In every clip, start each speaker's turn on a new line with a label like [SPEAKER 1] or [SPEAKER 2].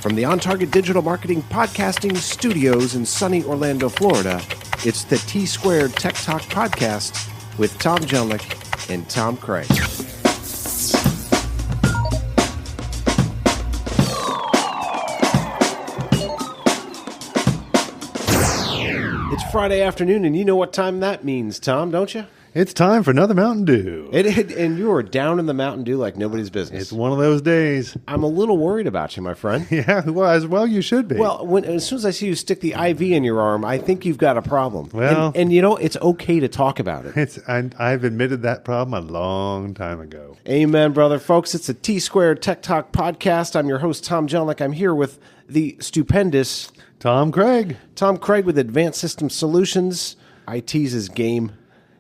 [SPEAKER 1] From the On Target Digital Marketing Podcasting Studios in sunny Orlando, Florida, it's the T-Squared Tech Talk Podcast with Tom Jelnick and Tom Craig. It's Friday afternoon, and you know what time that means, Tom, don't you?
[SPEAKER 2] It's time for another Mountain Dew.
[SPEAKER 1] And you are down in the Mountain Dew like nobody's business.
[SPEAKER 2] It's one of those days.
[SPEAKER 1] I'm a little worried about you, my friend.
[SPEAKER 2] Yeah, well, as well you should be.
[SPEAKER 1] Well, as soon as I see you stick the IV in your arm, I think you've got a problem.
[SPEAKER 2] Well,
[SPEAKER 1] and you know, it's okay to talk about it.
[SPEAKER 2] I've admitted that problem a long time ago.
[SPEAKER 1] Amen, brother. Folks, it's a T-Squared Tech Talk podcast. I'm your host, Tom Jelnick. I'm here with the stupendous
[SPEAKER 2] Tom Craig.
[SPEAKER 1] Tom Craig with Advanced System Solutions. IT's his game.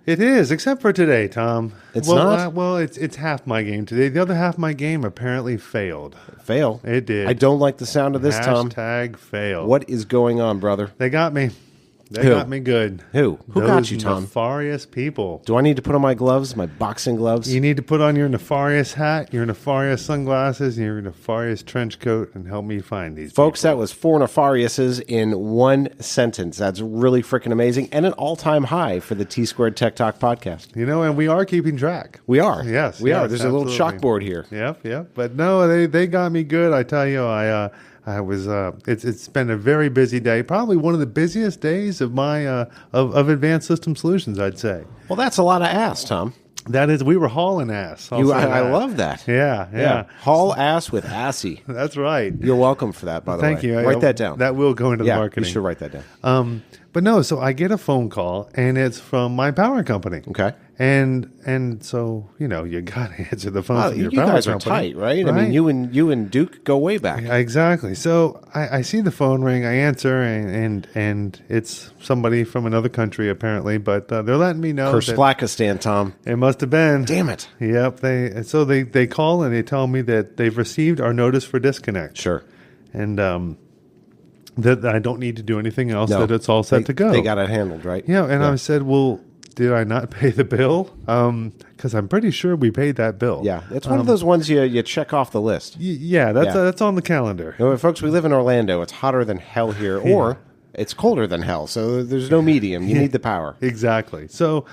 [SPEAKER 2] It is, except for today, Tom.
[SPEAKER 1] It's not?
[SPEAKER 2] It's half my game today. The other half of my game apparently failed.
[SPEAKER 1] Fail?
[SPEAKER 2] It did.
[SPEAKER 1] I don't like the sound of this, Tom.
[SPEAKER 2] Hashtag fail.
[SPEAKER 1] What is going on, brother?
[SPEAKER 2] They got me. They
[SPEAKER 1] Who?
[SPEAKER 2] got me good.
[SPEAKER 1] Who got you, Tom?
[SPEAKER 2] Nefarious people.
[SPEAKER 1] Do I need to put on my gloves, my boxing gloves?
[SPEAKER 2] You need to put on your nefarious hat, your nefarious sunglasses, and your nefarious trench coat, and help me find these
[SPEAKER 1] Folks,
[SPEAKER 2] people.
[SPEAKER 1] that was 4 nefariouses in one sentence. That's really freaking amazing, and an all-time high for the T-Squared Tech Talk podcast.
[SPEAKER 2] You know, and we are keeping track.
[SPEAKER 1] We are.
[SPEAKER 2] Yes.
[SPEAKER 1] We are. There's
[SPEAKER 2] absolutely.
[SPEAKER 1] a little chalkboard here.
[SPEAKER 2] Yep. But no, they got me good. I tell you, I was. It's been a very busy day. Probably one of the busiest days of my of Advanced System Solutions, I'd say.
[SPEAKER 1] Well, that's a lot of ass, Tom.
[SPEAKER 2] That is, we were hauling ass.
[SPEAKER 1] I love that.
[SPEAKER 2] Yeah.
[SPEAKER 1] Haul ass with assy.
[SPEAKER 2] That's right.
[SPEAKER 1] You're welcome for that, by the way.
[SPEAKER 2] Thank you.
[SPEAKER 1] Write that down.
[SPEAKER 2] That will go into the marketing.
[SPEAKER 1] You should write that down.
[SPEAKER 2] But no, so I get a phone call, and it's from my power company.
[SPEAKER 1] Okay.
[SPEAKER 2] And so, you know, you got to answer the phone from your
[SPEAKER 1] you
[SPEAKER 2] power
[SPEAKER 1] guys
[SPEAKER 2] company.
[SPEAKER 1] are tight, right? I mean, you and Duke go way back.
[SPEAKER 2] Yeah, exactly. So I see the phone ring, I answer, and it's somebody from another country, apparently, but they're letting me know
[SPEAKER 1] Kurskakistan, Tom.
[SPEAKER 2] It must have been.
[SPEAKER 1] Damn it.
[SPEAKER 2] Yep. They call, and they tell me that they've received our notice for disconnect.
[SPEAKER 1] Sure.
[SPEAKER 2] And that I don't need to do anything else, that it's all set to go.
[SPEAKER 1] They got it handled, right?
[SPEAKER 2] Yeah, and I said, well, did I not pay the bill? Because I'm pretty sure we paid that bill.
[SPEAKER 1] Yeah, it's one of those ones you check off the list.
[SPEAKER 2] That's on the calendar.
[SPEAKER 1] You know, folks, we live in Orlando. It's hotter than hell here, or it's colder than hell, so there's no medium. You need the power.
[SPEAKER 2] Exactly. So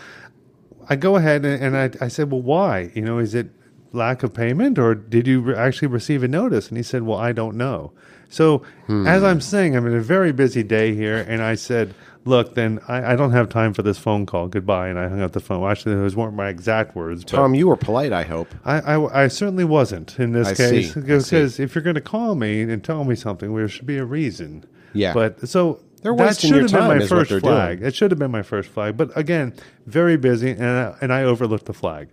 [SPEAKER 2] I go ahead and I said, well, why? You know, is it lack of payment, or did you actually receive a notice? And he said, well, I don't know. So as I'm saying, I'm in a very busy day here, and I said, look, then I don't have time for this phone call. Goodbye. And I hung up the phone. Well, actually, those weren't my exact words.
[SPEAKER 1] Tom, you were polite, I hope.
[SPEAKER 2] I certainly wasn't in this case.
[SPEAKER 1] Because
[SPEAKER 2] if you're going to call me and tell me something, there should be a reason.
[SPEAKER 1] Yeah.
[SPEAKER 2] But so
[SPEAKER 1] they're
[SPEAKER 2] that
[SPEAKER 1] wasting
[SPEAKER 2] should
[SPEAKER 1] your
[SPEAKER 2] have been
[SPEAKER 1] time
[SPEAKER 2] my
[SPEAKER 1] is what
[SPEAKER 2] first
[SPEAKER 1] they're
[SPEAKER 2] flag.
[SPEAKER 1] doing.
[SPEAKER 2] It should have been my first flag. But again, very busy, and I overlooked the flag.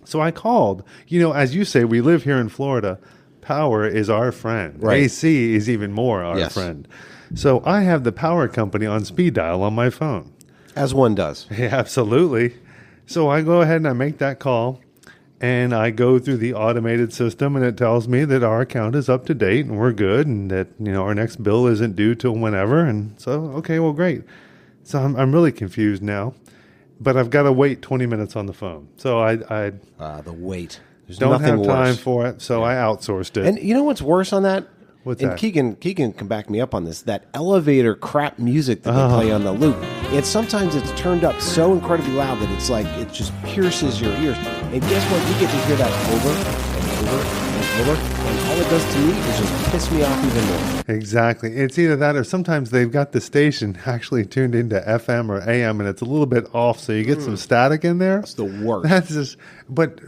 [SPEAKER 2] So I called. You know, as you say, we live here in Florida. Power is our friend.
[SPEAKER 1] Right.
[SPEAKER 2] AC is even more our friend. So I have the power company on speed dial on my phone.
[SPEAKER 1] As one does.
[SPEAKER 2] Yeah, absolutely. So I go ahead and I make that call, and I go through the automated system, and it tells me that our account is up to date and we're good, and that, you know, our next bill isn't due till whenever. And so, okay, well, great. So I'm really confused now, but I've got to wait 20 minutes on the phone. So I
[SPEAKER 1] the wait. There's
[SPEAKER 2] don't
[SPEAKER 1] nothing
[SPEAKER 2] have time
[SPEAKER 1] worse.
[SPEAKER 2] for it, so I outsourced it.
[SPEAKER 1] And you know what's worse on that?
[SPEAKER 2] What's
[SPEAKER 1] and
[SPEAKER 2] that?
[SPEAKER 1] Keegan can back me up on this. That elevator crap music that they play on the loop. Sometimes it's turned up so incredibly loud that it's like it just pierces your ears. And guess what? You get to hear that over and over and over. And all it does to me is just piss me off even more.
[SPEAKER 2] Exactly. It's either that, or sometimes they've got the station actually tuned into FM or AM, and it's a little bit off, so you get some static in there.
[SPEAKER 1] That's the worst.
[SPEAKER 2] That's just, but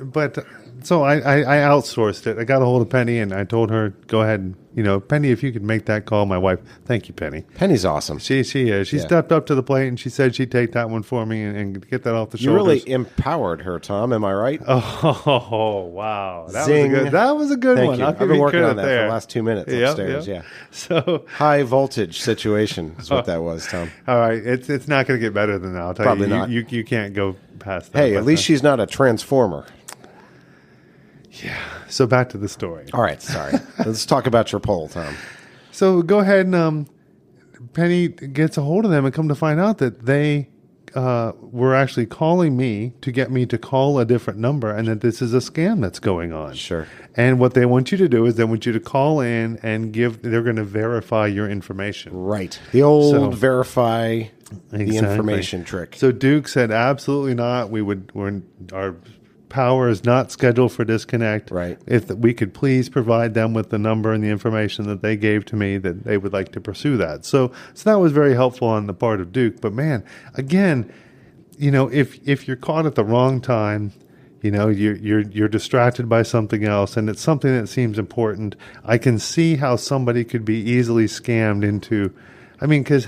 [SPEAKER 2] so I outsourced it. I got a hold of Penny, and I told her, go ahead and, you know, Penny, if you could make that call, my wife. Thank you, Penny.
[SPEAKER 1] Penny's awesome.
[SPEAKER 2] She is. She stepped up to the plate, and she said she'd take that one for me and get that off the
[SPEAKER 1] You
[SPEAKER 2] shoulders.
[SPEAKER 1] really empowered her, Tom. Am I right?
[SPEAKER 2] Oh, wow.
[SPEAKER 1] Zing.
[SPEAKER 2] That was a good
[SPEAKER 1] Thank
[SPEAKER 2] one.
[SPEAKER 1] you.
[SPEAKER 2] I'll
[SPEAKER 1] I've
[SPEAKER 2] give
[SPEAKER 1] been
[SPEAKER 2] you
[SPEAKER 1] working
[SPEAKER 2] credit
[SPEAKER 1] on that
[SPEAKER 2] there.
[SPEAKER 1] for the last 2 minutes upstairs. Yeah.
[SPEAKER 2] So
[SPEAKER 1] high voltage situation is what that was, Tom.
[SPEAKER 2] all right, it's not going to get better than that. I'll tell
[SPEAKER 1] Probably
[SPEAKER 2] you.
[SPEAKER 1] not.
[SPEAKER 2] You can't go past that.
[SPEAKER 1] Hey, at least she's not a transformer.
[SPEAKER 2] Yeah. So back to the story.
[SPEAKER 1] All right, sorry. Let's talk about your poll, Tom.
[SPEAKER 2] So go ahead and Penny gets a hold of them, and come to find out that they were actually calling me to get me to call a different number, and that this is a scam that's going on.
[SPEAKER 1] Sure.
[SPEAKER 2] And what they want you to do is they want you to call in and they're going to verify your information.
[SPEAKER 1] Right. The old verify the information trick.
[SPEAKER 2] So Duke said, absolutely not. Our power is not scheduled for disconnect.
[SPEAKER 1] Right.
[SPEAKER 2] If we could please provide them with the number and the information that they gave to me, that they would like to pursue that. So that was very helpful on the part of Duke. But man, again, if you're caught at the wrong time, you're distracted by something else, and it's something that seems important. I can see how somebody could be easily scammed into. I mean, because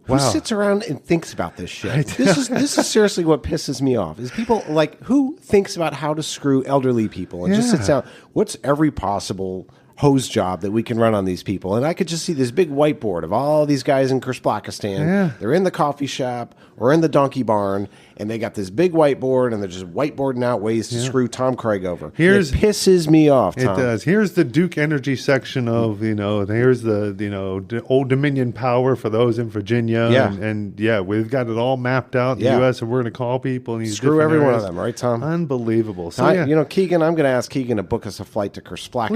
[SPEAKER 1] who sits around and thinks about this shit? This is seriously what pisses me off. Is people who thinks about how to screw elderly people and just sits down. What's every possible hose job that we can run on these people? And I could just see this big whiteboard of all these guys in Kyrgyzstan.
[SPEAKER 2] Yeah.
[SPEAKER 1] They're in the coffee shop or in the donkey barn, and they got this big whiteboard, and they're just whiteboarding out ways to screw Tom Craig over. It pisses me off, Tom.
[SPEAKER 2] It does. Here's the Duke Energy section of, here's the Old Dominion power for those in Virginia.
[SPEAKER 1] Yeah.
[SPEAKER 2] And we've got it all mapped out in the U.S., and we're going to call people. And
[SPEAKER 1] screw every one of them, right, Tom?
[SPEAKER 2] Unbelievable. So,
[SPEAKER 1] Keegan, I'm going to ask Keegan to book us a flight to Kyrgyzstan.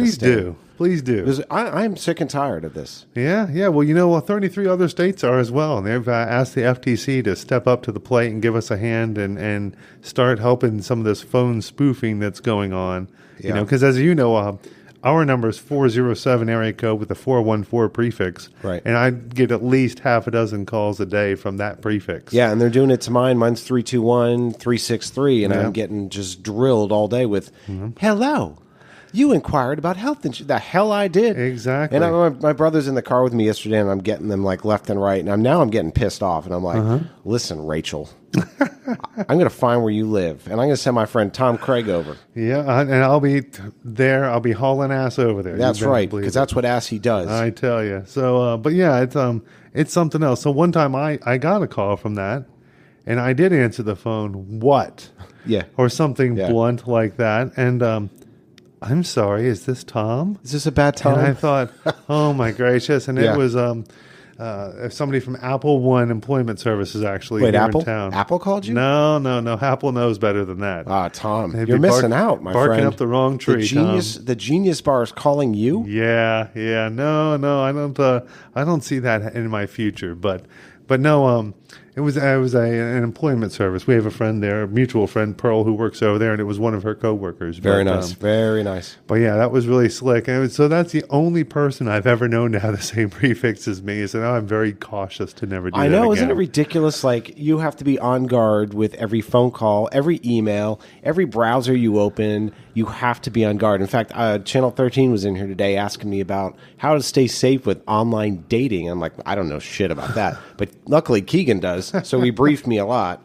[SPEAKER 2] Please do.
[SPEAKER 1] Because I'm sick and tired of this.
[SPEAKER 2] Yeah. Well, 33 other states are as well. And they've asked the FTC to step up to the plate and give us a hand and start helping some of this phone spoofing that's going on.
[SPEAKER 1] Yeah.
[SPEAKER 2] Because as you know, our number is 407 area code with a 414 prefix.
[SPEAKER 1] Right.
[SPEAKER 2] And I get at least half a dozen calls a day from that prefix.
[SPEAKER 1] Yeah, and they're doing it to mine. Mine's 321-363, and I'm getting just drilled all day with, hello. You inquired about health insurance. The hell I did.
[SPEAKER 2] Exactly.
[SPEAKER 1] And my brother's in the car with me yesterday, and I'm getting them left and right. And I'm getting pissed off. And I'm like, listen, Rachel, I'm going to find where you live, and I'm going to send my friend Tom Craig over.
[SPEAKER 2] Yeah, and I'll be there. I'll be hauling ass over there.
[SPEAKER 1] That's right, because that's what ass he does.
[SPEAKER 2] I tell you. So, but yeah, it's something else. So one time I got a call from that, and I did answer the phone. What?
[SPEAKER 1] Yeah.
[SPEAKER 2] Or something blunt like that, and I'm sorry, is this Tom?
[SPEAKER 1] Is this a bad time?
[SPEAKER 2] And I thought, oh my gracious. And it was somebody from Apple One Employment Services actually here
[SPEAKER 1] Apple?
[SPEAKER 2] in town.
[SPEAKER 1] Apple called you?
[SPEAKER 2] No. Apple knows better than that.
[SPEAKER 1] Ah, Tom, you're missing out, my friend.
[SPEAKER 2] Barking up the wrong tree,
[SPEAKER 1] The Genius Bar is calling you?
[SPEAKER 2] Yeah. No, I don't see that in my future. But no, it was an employment service. We have a friend there, a mutual friend, Pearl, who works over there, and it was one of her coworkers.
[SPEAKER 1] Very nice.
[SPEAKER 2] But yeah, that was really slick. And so that's the only person I've ever known to have the same prefix as me. So now I'm very cautious to never do that again.
[SPEAKER 1] Isn't it ridiculous? You have to be on guard with every phone call, every email, every browser you open. You have to be on guard. In fact, Channel 13 was in here today asking me about how to stay safe with online dating. I'm like, I don't know shit about that. But luckily, Keegan does. So he briefed me a lot.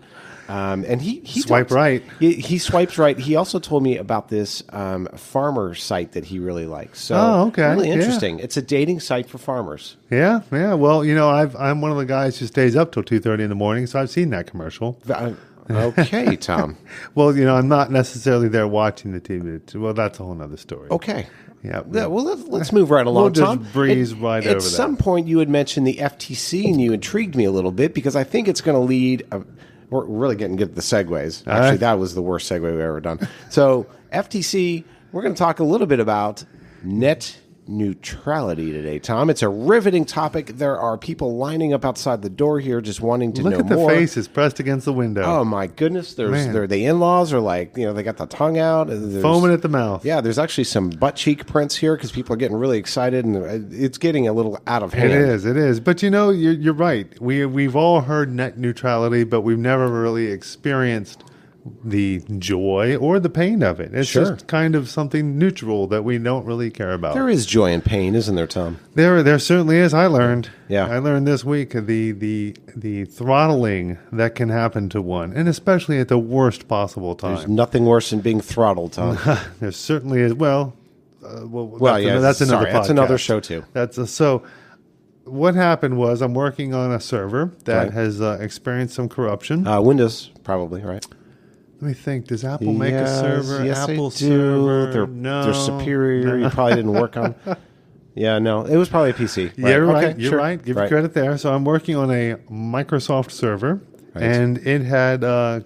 [SPEAKER 1] And he
[SPEAKER 2] swipe right.
[SPEAKER 1] He swipes right. He also told me about this farmer site that he really likes. So
[SPEAKER 2] okay.
[SPEAKER 1] Really interesting. Yeah. It's a dating site for farmers.
[SPEAKER 2] Yeah. Well, I'm one of the guys who stays up till 2:30 in the morning, so I've seen that commercial.
[SPEAKER 1] Okay, Tom.
[SPEAKER 2] Well, I'm not necessarily there watching the TV. Well, that's a whole other story.
[SPEAKER 1] Okay.
[SPEAKER 2] Yeah.
[SPEAKER 1] Well, let's move right along.
[SPEAKER 2] We'll just
[SPEAKER 1] Tom.
[SPEAKER 2] breeze right over that.
[SPEAKER 1] At some point, you had mentioned the FTC, and you intrigued me a little bit because I think it's going to lead. We're really getting good at the segues. Actually, that was the worst segue we've ever done. So, FTC, we're going to talk a little bit about net neutrality today, Tom. It's a riveting topic. There are people lining up outside the door here just wanting to know more.
[SPEAKER 2] Look at the faces pressed against the window.
[SPEAKER 1] Oh, my goodness. The in-laws are they got the tongue out.
[SPEAKER 2] Foaming at the mouth.
[SPEAKER 1] Yeah, there's actually some butt cheek prints here because people are getting really excited, and it's getting a little out of hand.
[SPEAKER 2] It is. But you're right. We've all heard net neutrality, but we've never really experienced the joy or the pain of it. It's just kind of something neutral that we don't really care about.
[SPEAKER 1] There is joy and pain, isn't there, Tom?
[SPEAKER 2] There certainly is. I learned this week the throttling that can happen to one, and especially at the worst possible time.
[SPEAKER 1] There's nothing worse than being throttled, Tom.
[SPEAKER 2] There certainly is. That's another podcast.
[SPEAKER 1] That's another show too.
[SPEAKER 2] So what happened was I'm working on a server that has experienced some corruption.
[SPEAKER 1] Windows, probably, right?
[SPEAKER 2] Let me think. Does Apple make a server?
[SPEAKER 1] Yes,
[SPEAKER 2] Apple
[SPEAKER 1] they do.
[SPEAKER 2] server?
[SPEAKER 1] They're superior. You probably didn't work on. Yeah, no. It was probably a PC. Right.
[SPEAKER 2] Yeah, you're right.
[SPEAKER 1] Okay,
[SPEAKER 2] You're right. Give you credit there. So I'm working on a Microsoft server. and it had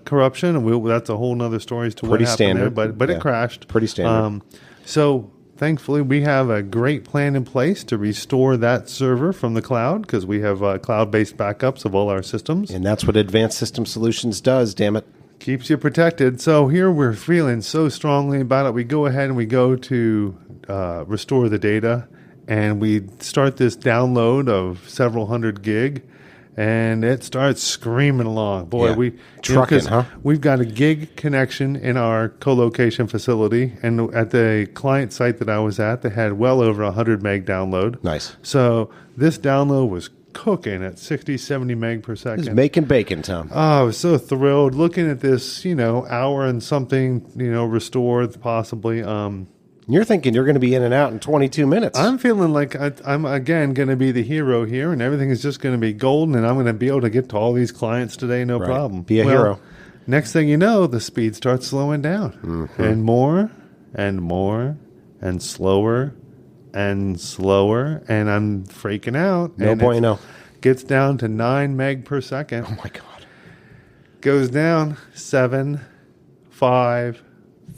[SPEAKER 2] corruption. And that's a whole nother story as to what
[SPEAKER 1] Pretty
[SPEAKER 2] happened
[SPEAKER 1] standard.
[SPEAKER 2] there. But
[SPEAKER 1] Yeah.
[SPEAKER 2] it crashed.
[SPEAKER 1] Pretty standard.
[SPEAKER 2] So thankfully, we have a great plan in place to restore that server from the cloud because we have cloud-based backups of all our systems.
[SPEAKER 1] And that's what Advanced System Solutions does, damn it.
[SPEAKER 2] Keeps you protected. So here we're feeling so strongly about it. We go ahead and we go to restore the data, and we start this download of several hundred gig, and it starts screaming along. Boy,
[SPEAKER 1] Yeah.
[SPEAKER 2] we
[SPEAKER 1] Trucking,
[SPEAKER 2] 'cause
[SPEAKER 1] huh?
[SPEAKER 2] We've got a gig connection in our co-location facility, and at the client site that I was at, they had well over 100 meg download.
[SPEAKER 1] Nice.
[SPEAKER 2] So this download was cooking at 60, 70 meg per
[SPEAKER 1] It's
[SPEAKER 2] second.
[SPEAKER 1] making bacon, Tom.
[SPEAKER 2] Oh, I was so thrilled looking at this, hour and something, restored possibly.
[SPEAKER 1] You're thinking you're going to be in and out in 22 minutes.
[SPEAKER 2] I'm feeling like I'm again going to be the hero here, and everything is just going to be golden, and I'm going to be able to get to all these clients today, no
[SPEAKER 1] Right.
[SPEAKER 2] problem.
[SPEAKER 1] Be a hero.
[SPEAKER 2] Next thing you know, the speed starts slowing down, and more, and slower, and slower, and I'm freaking out.
[SPEAKER 1] No
[SPEAKER 2] and
[SPEAKER 1] bueno.
[SPEAKER 2] Gets down to 9 meg per second.
[SPEAKER 1] Oh, my God.
[SPEAKER 2] Goes down 7, 5,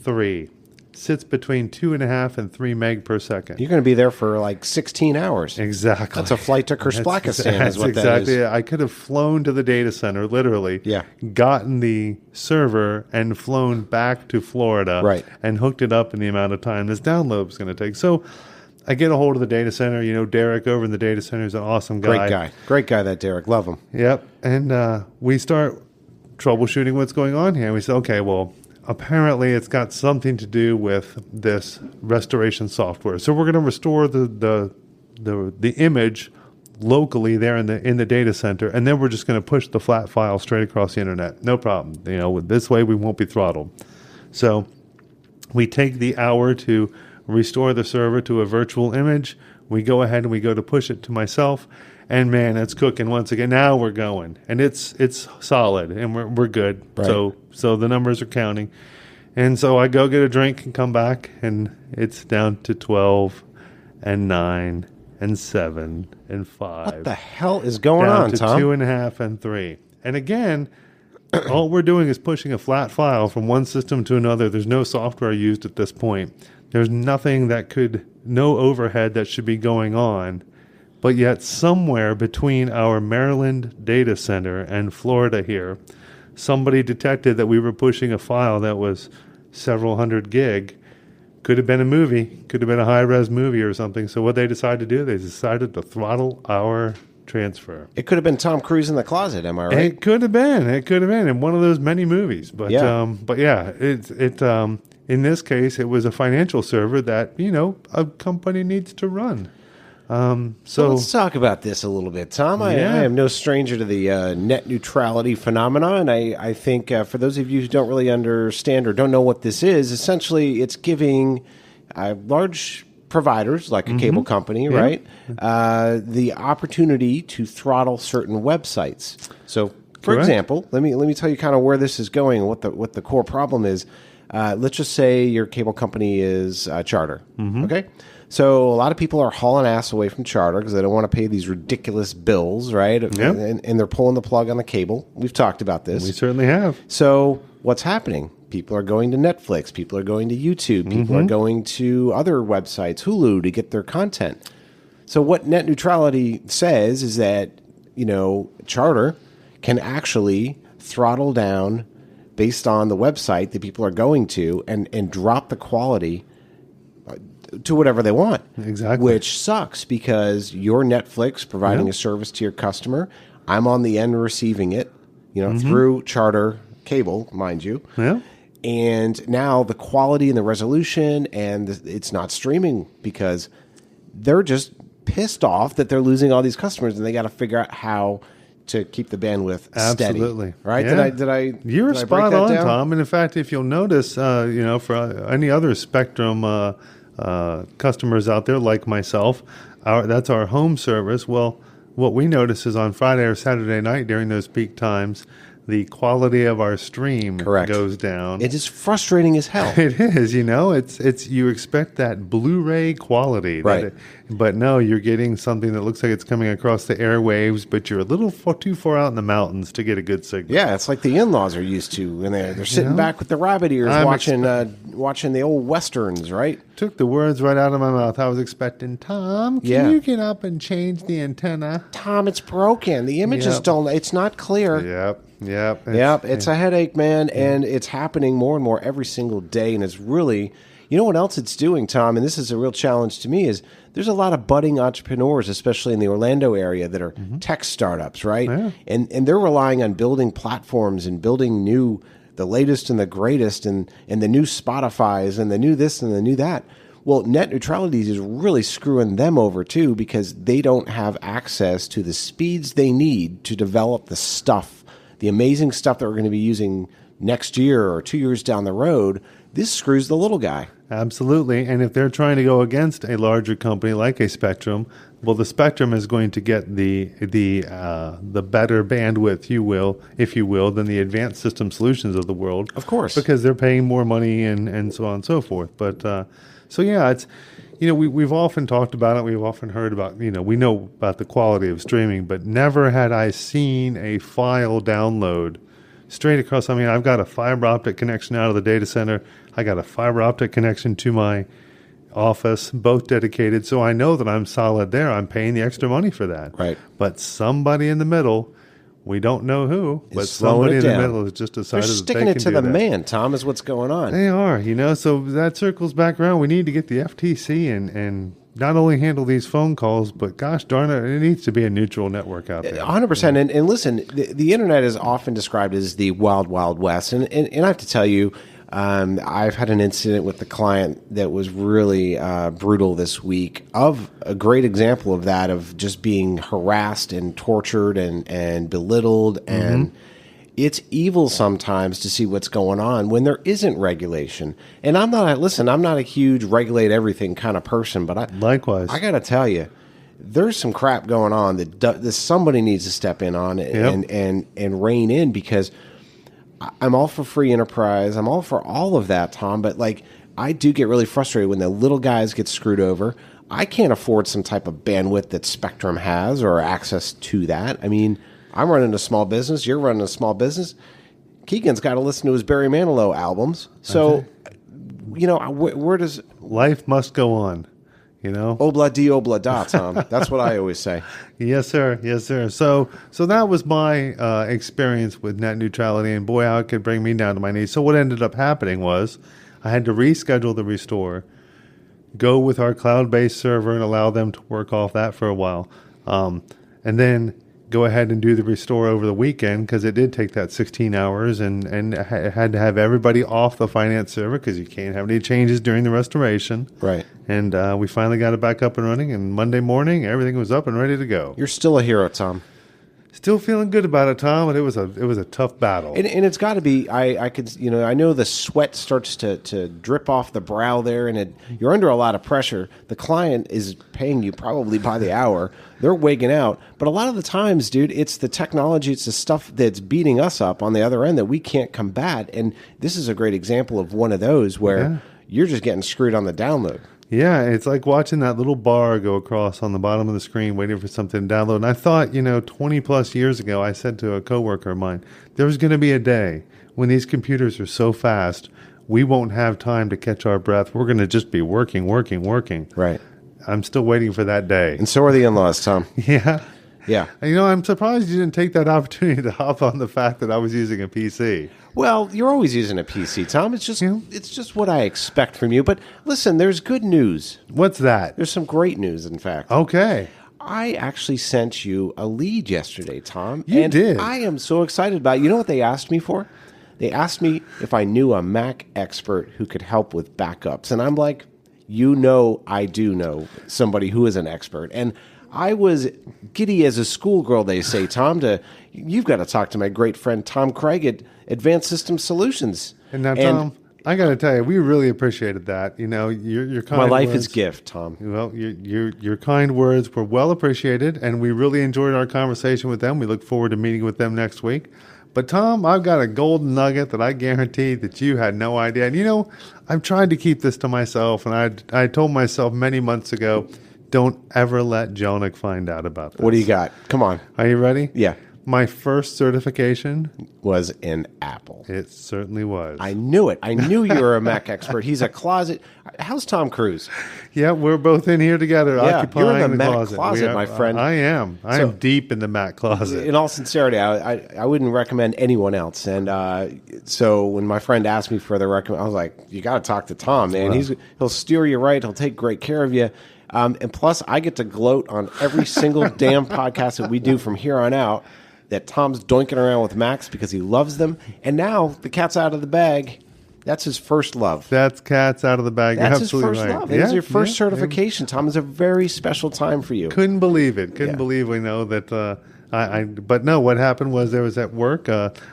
[SPEAKER 2] 3. Sits between 2.5 and 3 meg per second.
[SPEAKER 1] You're going to be there for like 16 hours.
[SPEAKER 2] Exactly.
[SPEAKER 1] That's a flight to Kersplakistan
[SPEAKER 2] That's
[SPEAKER 1] is what
[SPEAKER 2] exactly
[SPEAKER 1] that is.
[SPEAKER 2] it. I could have flown to the data center, literally.
[SPEAKER 1] Yeah.
[SPEAKER 2] Gotten the server and flown back to Florida.
[SPEAKER 1] Right.
[SPEAKER 2] And hooked it up in the amount of time this download is going to take. So I get a hold of the data center. Derek over in the data center is an awesome guy.
[SPEAKER 1] Great guy, that Derek. Love him.
[SPEAKER 2] Yep. And we start troubleshooting what's going on here. And we say, okay, well, apparently it's got something to do with this restoration software. So we're going to restore the image locally there in the data center, and then we're just going to push the flat file straight across the internet. No problem. This way we won't be throttled. So we take the hour to restore the server to a virtual image. We go ahead and we go to push it to myself, and man, it's cooking once again. Now we're going, and it's solid, and we're good.
[SPEAKER 1] Right.
[SPEAKER 2] So the numbers are counting, and so I go get a drink and come back, and it's down to 12, and 9, and 7, and 5.
[SPEAKER 1] What the hell is going
[SPEAKER 2] down
[SPEAKER 1] on,
[SPEAKER 2] to
[SPEAKER 1] Tom?
[SPEAKER 2] 2.5 and 3, and again. All we're doing is pushing a flat file from one system to another. There's no software used at this point. There's nothing no overhead that should be going on. But yet somewhere between our Maryland data center and Florida here, somebody detected that we were pushing a file that was several hundred gig. Could have been a movie. Could have been a high-res movie or something. So what they decided to do, they decided to throttle our transfer.
[SPEAKER 1] It could have been Tom Cruise in the closet, am I right?
[SPEAKER 2] It could have been. It could have been in one of those many movies. But
[SPEAKER 1] Yeah.
[SPEAKER 2] In this case, it was a financial server that a company needs to run.
[SPEAKER 1] So let's talk about this a little bit, Tom. I am no stranger to the net neutrality phenomena, and I think for those of you who don't really understand or don't know what this is, essentially it's giving large providers like a cable company, right, the opportunity to throttle certain websites. So, for example, let me tell you kind of where this is going and what the core problem is. Let's just say your cable company is Charter, okay? So a lot of people are hauling ass away from Charter because they don't want to pay these ridiculous bills, right? Yep. And they're pulling the plug on the cable. We've talked about this.
[SPEAKER 2] We certainly have.
[SPEAKER 1] So what's happening? People are going to Netflix. People are going to YouTube. People are going to other websites, Hulu, to get their content. So what net neutrality says is that, Charter can actually throttle down based on the website that people are going to and drop the quality to whatever they want.
[SPEAKER 2] Exactly.
[SPEAKER 1] Which sucks because you're Netflix providing a service to your customer. I'm on the end receiving it, through Charter cable, mind you.
[SPEAKER 2] Yeah.
[SPEAKER 1] And now the quality and the resolution, and it's not streaming because they're just pissed off that they're losing all these customers, and they got to figure out how to keep the bandwidth steady.
[SPEAKER 2] Absolutely.
[SPEAKER 1] Right?
[SPEAKER 2] Yeah. You're
[SPEAKER 1] did I break
[SPEAKER 2] spot
[SPEAKER 1] that
[SPEAKER 2] on,
[SPEAKER 1] down?
[SPEAKER 2] Tom. And in fact, if you'll notice, for any other Spectrum customers out there like myself, that's our home service. Well, what we notice is on Friday or Saturday night during those peak times, the quality of our stream
[SPEAKER 1] Correct.
[SPEAKER 2] goes down.
[SPEAKER 1] It is frustrating as hell.
[SPEAKER 2] It is, it's you expect that Blu-ray quality,
[SPEAKER 1] Right?
[SPEAKER 2] But no, you're getting something that looks like it's coming across the airwaves, but you're a little too far out in the mountains to get a good signal.
[SPEAKER 1] Yeah, it's like the in-laws are used to, and they're sitting back with the rabbit ears watching the old westerns, right?
[SPEAKER 2] Took the words right out of my mouth. I was expecting, Tom, can you get up and change the antenna?
[SPEAKER 1] Tom, it's broken. The images don't. It's not clear.
[SPEAKER 2] Yep.
[SPEAKER 1] It's a headache, man, and it's happening more and more every single day, and it's really. You know what else it's doing, Tom, and this is a real challenge to me, is there's a lot of budding entrepreneurs, especially in the Orlando area, that are tech startups, right?
[SPEAKER 2] Yeah.
[SPEAKER 1] And they're relying on building platforms and building the latest and the greatest and the new Spotifys and the new this and the new that. Well, net neutrality is really screwing them over, too, because they don't have access to the speeds they need to develop the stuff, the amazing stuff that we're going to be using next year or 2 years down the road. This screws the little guy.
[SPEAKER 2] Absolutely. And if they're trying to go against a larger company like a Spectrum, well, the Spectrum is going to get the better bandwidth, if you will, than the Advanced System Solutions of the world.
[SPEAKER 1] Of course.
[SPEAKER 2] Because they're paying more money and so on and so forth. But, it's, we've often talked about it. We've often heard about, we know about the quality of streaming, but never had I seen a file download straight across. I mean, I've got a fiber optic connection out of the data center. I got a fiber optic connection to my office, both dedicated. So I know that I'm solid there. I'm paying the extra money for that.
[SPEAKER 1] Right.
[SPEAKER 2] But somebody in the middle, we don't know who, but somebody in the middle has just decided
[SPEAKER 1] They're
[SPEAKER 2] that
[SPEAKER 1] sticking
[SPEAKER 2] they
[SPEAKER 1] it
[SPEAKER 2] can
[SPEAKER 1] to
[SPEAKER 2] do
[SPEAKER 1] the
[SPEAKER 2] that.
[SPEAKER 1] man, Tom, is what's going on.
[SPEAKER 2] They are, so that circles back around. We need to get the FTC and not only handle these phone calls, but gosh darn it needs to be a neutral network out there.
[SPEAKER 1] 100%. And listen, the internet is often described as the wild, wild west. And I have to tell you, I've had an incident with the client that was really brutal this week, of a great example of that, of just being harassed and tortured and belittled. And it's evil sometimes to see what's going on when there isn't regulation. And I'm not a huge regulate everything kind of person, but
[SPEAKER 2] likewise,
[SPEAKER 1] I got to tell you, there's some crap going on that somebody needs to step in on and rein in, because I'm all for free enterprise. I'm all for all of that, Tom. But I do get really frustrated when the little guys get screwed over. I can't afford some type of bandwidth that Spectrum has or access to that. I mean, I'm running a small business. You're running a small business. Keegan's got to listen to his Barry Manilow albums. So, where does
[SPEAKER 2] life must go on?
[SPEAKER 1] Obla di obla da, Tom. That's what I always say.
[SPEAKER 2] Yes, sir. So that was my experience with net neutrality, and boy, how it could bring me down to my knees. So what ended up happening was I had to reschedule the restore, go with our cloud-based server and allow them to work off that for a while, and then go ahead and do the restore over the weekend, because it did take that 16 hours, and I had to have everybody off the finance server because you can't have any changes during the restoration.
[SPEAKER 1] Right.
[SPEAKER 2] And we finally got it back up and running, and Monday morning everything was up and ready to go.
[SPEAKER 1] You're still a hero, Tom.
[SPEAKER 2] Still feeling good about it, Tom, but it was a tough battle.
[SPEAKER 1] And it's got to be. I could, I know the sweat starts to drip off the brow there, and you're under a lot of pressure. The client is paying you probably by the hour. They're wigging out, but a lot of the times, dude, it's the technology, it's the stuff that's beating us up on the other end that we can't combat. And this is a great example of one of those where you're just getting screwed on the download.
[SPEAKER 2] Yeah, it's like watching that little bar go across on the bottom of the screen, waiting for something to download. And I thought, 20 plus years ago, I said to a coworker of mine, there's going to be a day when these computers are so fast, we won't have time to catch our breath. We're going to just be working.
[SPEAKER 1] Right.
[SPEAKER 2] I'm still waiting for that day.
[SPEAKER 1] And so are the in-laws, Tom.
[SPEAKER 2] Yeah.
[SPEAKER 1] Yeah.
[SPEAKER 2] And, I'm surprised you didn't take that opportunity to hop on the fact that I was using a PC.
[SPEAKER 1] Well, you're always using a PC, Tom. It's just what I expect from you. But listen, there's good news.
[SPEAKER 2] What's that?
[SPEAKER 1] There's some great news, in fact.
[SPEAKER 2] Okay.
[SPEAKER 1] I actually sent you a lead yesterday, Tom.
[SPEAKER 2] You did.
[SPEAKER 1] I am so excited about it. You know what they asked me for? They asked me if I knew a Mac expert who could help with backups. And I'm like, I do know somebody who is an expert. And I was giddy as a schoolgirl, they say, Tom, you've got to talk to my great friend Tom Craig at Advanced System Solutions.
[SPEAKER 2] And now, Tom, I got to tell you, we really appreciated that. Your kind
[SPEAKER 1] my life
[SPEAKER 2] words,
[SPEAKER 1] is gift, Tom.
[SPEAKER 2] Well, your kind words were well appreciated, and we really enjoyed our conversation with them. We look forward to meeting with them next week. But Tom, I've got a golden nugget that I guarantee that you had no idea. And I've tried to keep this to myself, and I told myself many months ago, don't ever let Jonick find out about this.
[SPEAKER 1] What do you got? Come on.
[SPEAKER 2] Are you ready?
[SPEAKER 1] Yeah.
[SPEAKER 2] My first certification
[SPEAKER 1] was in Apple.
[SPEAKER 2] It certainly was.
[SPEAKER 1] I knew it. I knew you were a Mac expert. He's a closet. How's Tom Cruise?
[SPEAKER 2] Yeah, we're both in here together, occupying
[SPEAKER 1] you're in the Mac
[SPEAKER 2] closet,
[SPEAKER 1] my friend.
[SPEAKER 2] I am. I am deep in the Mac closet.
[SPEAKER 1] In all sincerity, I wouldn't recommend anyone else. And so when my friend asked me for the recommend, I was like, you got to talk to Tom, man.
[SPEAKER 2] Wow.
[SPEAKER 1] He'll steer you right. He'll take great care of you. And plus, I get to gloat on every single damn podcast that we do from here on out that Tom's doinking around with Macs because he loves them. And now the cat's out of the bag. That's his first love.
[SPEAKER 2] That's cat's out of the bag.
[SPEAKER 1] That's
[SPEAKER 2] Absolutely
[SPEAKER 1] his first
[SPEAKER 2] right.
[SPEAKER 1] love. It was your first certification, Tom. It's a very special time for you.
[SPEAKER 2] Couldn't believe it. Couldn't believe we know that. But no, what happened was there was at work,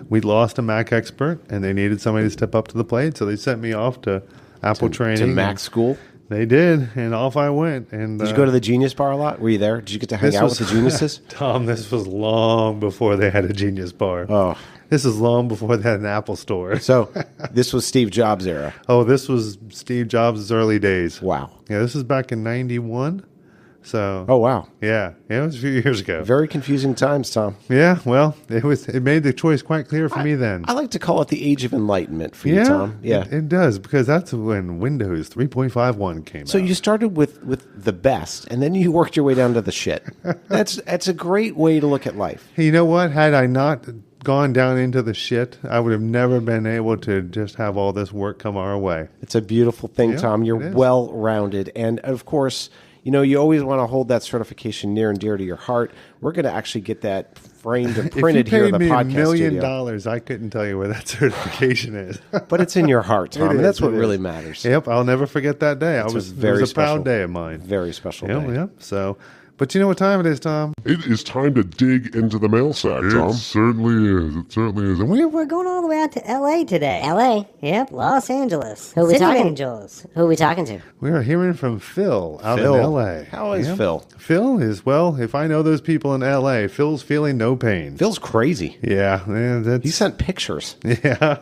[SPEAKER 2] we lost a Mac expert, and they needed somebody to step up to the plate. So they sent me off to Apple training.
[SPEAKER 1] To Mac school?
[SPEAKER 2] They did, and off I went. And
[SPEAKER 1] did you go to the Genius Bar a lot? Were you there? Did you get to hang out with the geniuses?
[SPEAKER 2] Tom, this was long before they had a Genius Bar.
[SPEAKER 1] Oh.
[SPEAKER 2] This is long before they had an Apple store.
[SPEAKER 1] So this was Steve Jobs' era.
[SPEAKER 2] Oh, this was Steve Jobs' early days.
[SPEAKER 1] Wow.
[SPEAKER 2] Yeah, this is back in 91. So.
[SPEAKER 1] Oh, wow.
[SPEAKER 2] Yeah, it was a few years ago.
[SPEAKER 1] Very confusing times, Tom.
[SPEAKER 2] Yeah, well, it made the choice quite clear for me then.
[SPEAKER 1] I like to call it the age of enlightenment for you, Tom. Yeah,
[SPEAKER 2] it does, because that's when Windows 3.51 came out.
[SPEAKER 1] So you started with the best, and then you worked your way down to the shit. That's a great way to look at life.
[SPEAKER 2] Hey, you know what? Had I not gone down into the shit, I would have never been able to just have all this work come our way.
[SPEAKER 1] It's a beautiful thing, Tom. You're well-rounded. And, of course, you always want to hold that certification near and dear to your heart. We're going to actually get that framed and printed here in the podcast
[SPEAKER 2] studio. If you paid me
[SPEAKER 1] studio.
[SPEAKER 2] $1 million, I couldn't tell you where that certification is.
[SPEAKER 1] But it's in your heart, Tom, and that's what really matters.
[SPEAKER 2] Yep, I'll never forget that day. It was a proud day of mine.
[SPEAKER 1] Very special day.
[SPEAKER 2] Yep. So, but you know what time it is, Tom?
[SPEAKER 3] It is time to dig into the mail sack, Tom. It certainly is. It certainly is. And
[SPEAKER 4] We're going all the way out to L.A. today.
[SPEAKER 5] L.A.?
[SPEAKER 4] Yep, Los Angeles.
[SPEAKER 5] Who are we
[SPEAKER 4] City of
[SPEAKER 5] talking?
[SPEAKER 4] Angels.
[SPEAKER 5] Who are we talking to?
[SPEAKER 2] We are hearing from Phil out in
[SPEAKER 1] Phil.
[SPEAKER 2] L.A.
[SPEAKER 1] How is Phil?
[SPEAKER 2] Phil is, well, if I know those people in L.A., Phil's feeling no pain.
[SPEAKER 1] Phil's crazy.
[SPEAKER 2] Yeah.
[SPEAKER 1] He sent pictures.
[SPEAKER 2] Yeah.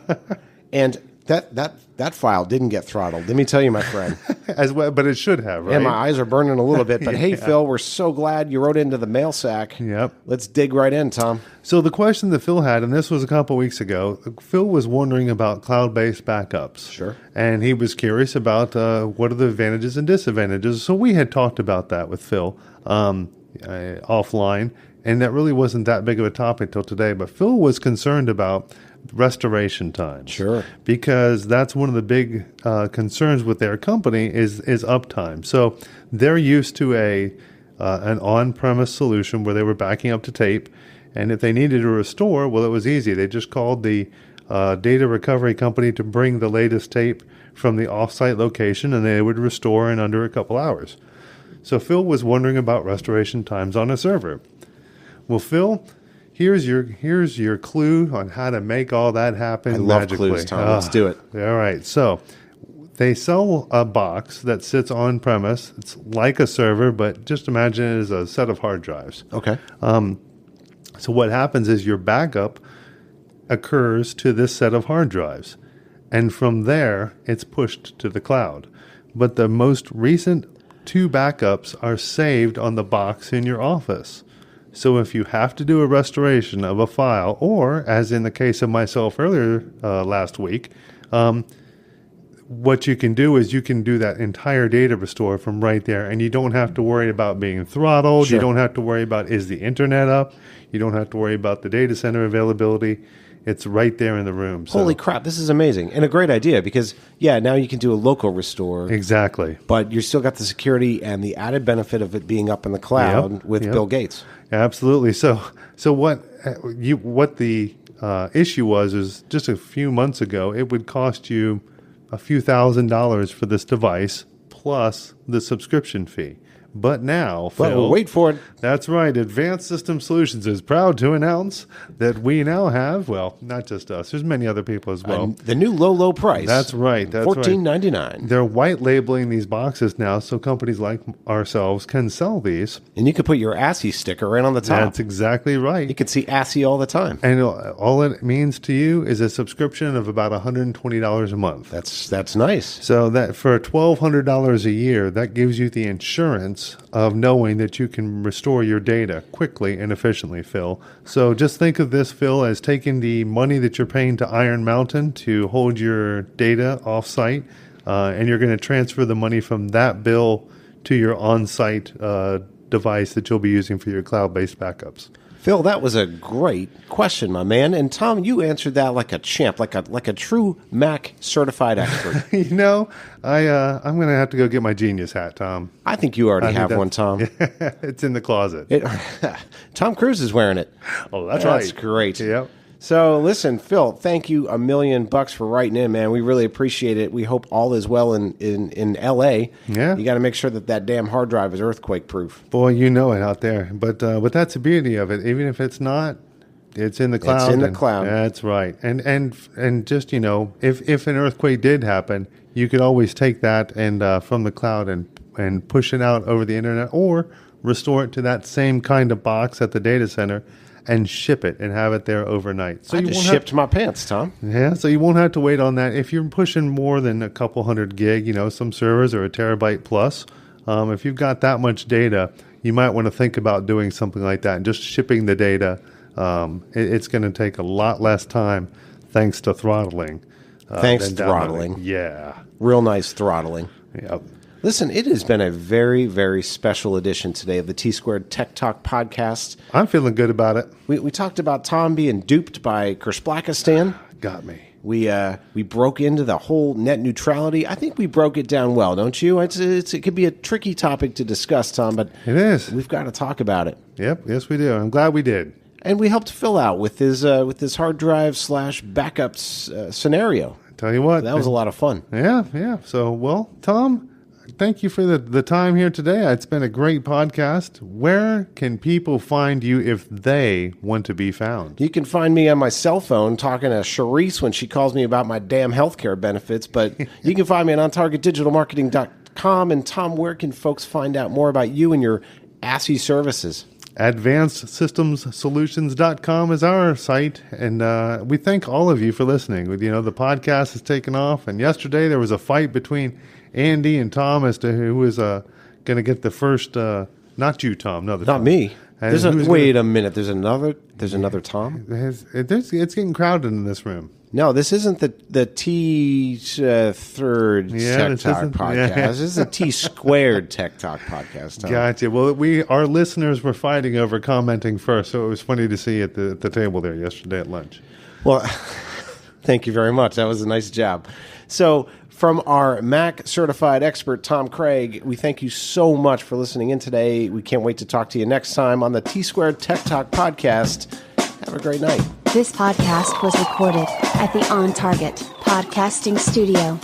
[SPEAKER 1] And that file didn't get throttled. Let me tell you, my friend.
[SPEAKER 2] As well, but it should have, right?
[SPEAKER 1] And my eyes are burning a little bit. But hey, Phil, we're so glad you wrote into the mail sack.
[SPEAKER 2] Yep.
[SPEAKER 1] Let's dig right in, Tom.
[SPEAKER 2] So the question that Phil had, and this was a couple weeks ago, Phil was wondering about cloud-based backups.
[SPEAKER 1] Sure.
[SPEAKER 2] And he was curious about what are the advantages and disadvantages. So we had talked about that with Phil offline, and that really wasn't that big of a topic until today. But Phil was concerned about restoration times.
[SPEAKER 1] Sure.
[SPEAKER 2] Because that's one of the big concerns with their company is uptime. So they're used to an on-premise solution where they were backing up to tape, and if they needed to restore, well, it was easy. They just called the data recovery company to bring the latest tape from the off-site location, and they would restore in under a couple hours. So Phil was wondering about restoration times on a server. Well, Phil, here's your clue on how to make all that happen.
[SPEAKER 1] I love
[SPEAKER 2] magically.
[SPEAKER 1] clues, Tom. Let's do it.
[SPEAKER 2] All right. So they sell a box that sits on premise. It's like a server, but just imagine it as a set of hard drives.
[SPEAKER 1] Okay.
[SPEAKER 2] So what happens is your backup occurs to this set of hard drives, and from there it's pushed to the cloud. But the most recent 2 backups are saved on the box in your office. So if you have to do a restoration of a file, or as in the case of myself earlier last week, what you can do is you can do that entire data restore from right there, and you don't have to worry about being throttled.
[SPEAKER 1] Sure.
[SPEAKER 2] You don't have to worry about is the internet up. You don't have to worry about the data center availability. It's right there in the room. So.
[SPEAKER 1] Holy crap, this is amazing. And a great idea because, now you can do a local restore.
[SPEAKER 2] Exactly.
[SPEAKER 1] But you still got the security and the added benefit of it being up in the cloud with Bill Gates.
[SPEAKER 2] Absolutely. So what the issue was is just a few months ago, it would cost you a few $1,000s for this device plus the subscription fee. But now,
[SPEAKER 1] But
[SPEAKER 2] Phil,
[SPEAKER 1] wait for it.
[SPEAKER 2] That's right. Advanced System Solutions is proud to announce that we now have, well, not just us, there's many other people as well.
[SPEAKER 1] The new low price.
[SPEAKER 2] That's right. That's
[SPEAKER 1] $14.99.
[SPEAKER 2] They're white labeling these boxes now so companies like ourselves can sell these.
[SPEAKER 1] And you can put your ASCII sticker right on the top.
[SPEAKER 2] That's exactly right.
[SPEAKER 1] You can see ASCII all the time.
[SPEAKER 2] And all it means to you is a subscription of about $120 a month.
[SPEAKER 1] That's nice.
[SPEAKER 2] So that for $1,200 a year, that gives you the insurance of knowing that you can restore your data quickly and efficiently, Phil. So just think of this, Phil, as taking the money that you're paying to Iron Mountain to hold your data off-site, and you're going to transfer the money from that bill to your on-site device that you'll be using for your cloud-based backups.
[SPEAKER 1] Phil, that was a great question, my man. And Tom, you answered that like a champ, like a true Mac certified expert.
[SPEAKER 2] You know, I'm going to have to go get my genius hat, Tom.
[SPEAKER 1] I think you already have one, Tom.
[SPEAKER 2] It's in the closet.
[SPEAKER 1] Tom Cruise is wearing it.
[SPEAKER 2] Oh, that's right.
[SPEAKER 1] That's great.
[SPEAKER 2] Yep.
[SPEAKER 1] So listen, Phil, thank you $1 million for writing in, man. We really appreciate it. We hope all is well in L.A.
[SPEAKER 2] Yeah.
[SPEAKER 1] You got to make sure that damn hard drive is earthquake proof.
[SPEAKER 2] Boy, you know it out there. But that's the beauty of it. Even if it's not, it's in the cloud.
[SPEAKER 1] It's in the cloud.
[SPEAKER 2] That's right. And just, you know, if an earthquake did happen, you could always take that and from the cloud and push it out over the internet or restore it to that same kind of box at the data center and ship it and have it there overnight. So
[SPEAKER 1] I just shipped my pants, Tom.
[SPEAKER 2] Yeah, so you won't have to wait on that. If you're pushing more than a couple hundred gig, you know, some servers are a terabyte plus. If you've got that much data, you might want to think about doing something like that and just shipping the data. It's going to take a lot less time thanks to throttling.
[SPEAKER 1] Thanks to throttling.
[SPEAKER 2] Yeah.
[SPEAKER 1] Real nice throttling.
[SPEAKER 2] Yep.
[SPEAKER 1] Listen, it has been a very, very special edition today of the T-Squared Tech Talk podcast.
[SPEAKER 2] I'm feeling good about it.
[SPEAKER 1] We talked about Tom being duped by Kurzblakistan.
[SPEAKER 2] Got me.
[SPEAKER 1] We broke into the whole net neutrality. I think we broke it down well, don't you? It could be a tricky topic to discuss, Tom, but
[SPEAKER 2] it is.
[SPEAKER 1] We've got to talk about it.
[SPEAKER 2] Yep, yes we do. I'm glad we did.
[SPEAKER 1] And we helped Phil out with his hard drive / backups scenario.
[SPEAKER 2] Tell you what,
[SPEAKER 1] that was a lot of fun.
[SPEAKER 2] Yeah. So, well, Tom, thank you for the time here today. It's been a great podcast. Where can people find you if they want to be found?
[SPEAKER 1] You can find me on my cell phone talking to Charisse when she calls me about my damn healthcare benefits, but you can find me on ontargetdigitalmarketing.com. And Tom, where can folks find out more about you and your ASCII services?
[SPEAKER 2] AdvancedSystemsSolutions.com is our site, and we thank all of you for listening. You know, the podcast has taken off, and yesterday there was a fight between Andy and Tom as to who was going to get the first. Not you, Tom. No,
[SPEAKER 1] not
[SPEAKER 2] Tom.
[SPEAKER 1] me. Wait a minute. There's another Tom.
[SPEAKER 2] It's getting crowded in this room.
[SPEAKER 1] No, this isn't the T third Tech Talk podcast.
[SPEAKER 2] Yeah.
[SPEAKER 1] This is a T squared Tech Talk podcast. Tom.
[SPEAKER 2] Gotcha. Well, our listeners were fighting over commenting first, so it was funny to see at the table there yesterday at lunch.
[SPEAKER 1] Well, thank you very much. That was a nice job. So, from our Mac certified expert, Tom Craig, we thank you so much for listening in today. We can't wait to talk to you next time on the T Squared Tech Talk podcast. Have a great night.
[SPEAKER 5] This podcast was recorded at the On Target Podcasting Studio.